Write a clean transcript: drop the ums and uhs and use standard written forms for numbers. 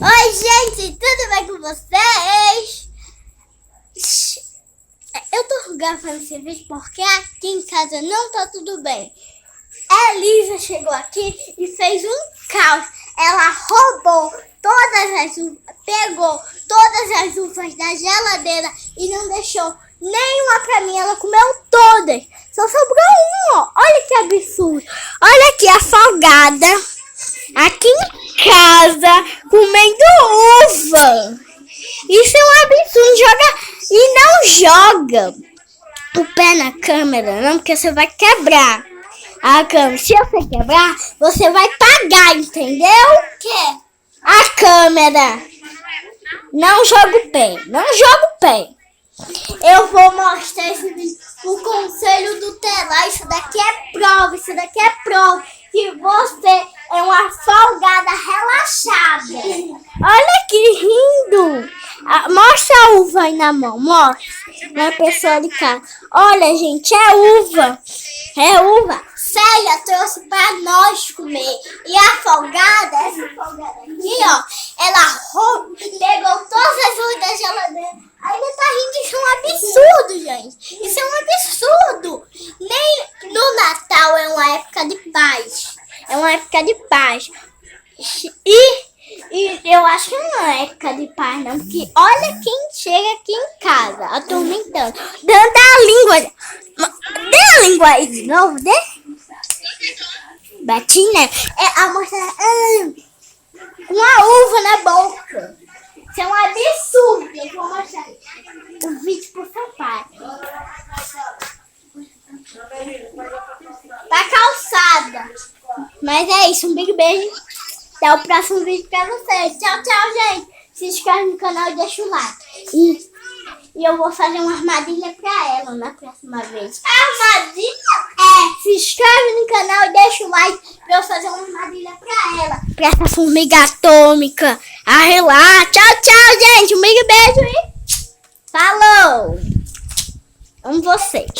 Oi, gente, tudo bem com vocês? Eu tô gravando esse vídeo porque aqui em casa não tá tudo bem. A Elisa chegou aqui e fez um caos. Ela roubou todas as uvas, pegou todas as uvas da geladeira e não deixou nenhuma pra mim. Ela comeu todas. Só sobrou uma. Olha que absurdo. Olha aqui a salgada. Aqui em casa, comendo uva. Isso é um absurdo. E não joga o pé na câmera, não, porque você vai quebrar a câmera. Se você quebrar, você vai pagar, entendeu? Que? A câmera. Não joga o pé. Não joga o pé. Eu vou mostrar esse vídeo pro Conselho Tutelar. Isso daqui é prova. Isso daqui é prova que você é uma folgada relaxada. Olha que rindo. Mostra a uva aí na mão. Mostra. Na pessoa de cá. Olha, gente, é uva. É uva. Célia trouxe pra nós comer. E a folgada, essa folgada aqui, ó, ela pegou todas as uvas da geladeira. Ainda tá rindo. Isso é um absurdo, gente. Isso é um absurdo. Nem no Natal é uma época de paz. É uma época de paz. E eu acho que não é época de paz, não. Porque olha quem chega aqui em casa, atormentando. Dando a língua. Dê a língua aí de novo, dê. Betina. É a moça. Uma uva na boca. Isso é um absurdo. Eu vou mostrar o vídeo pro seu pai. Tá calçada. Mas é isso, um big beijo. Até o próximo vídeo pra vocês. Tchau, tchau, gente. Se inscreve no canal e deixa o like. E eu vou fazer uma armadilha pra ela na próxima vez. Armadilha? É, se inscreve no canal e deixa o like pra eu fazer uma armadilha pra ela. Pra essa formiga atômica. Lá. Tchau, tchau, gente. Um big beijo e falou. Amo vocês.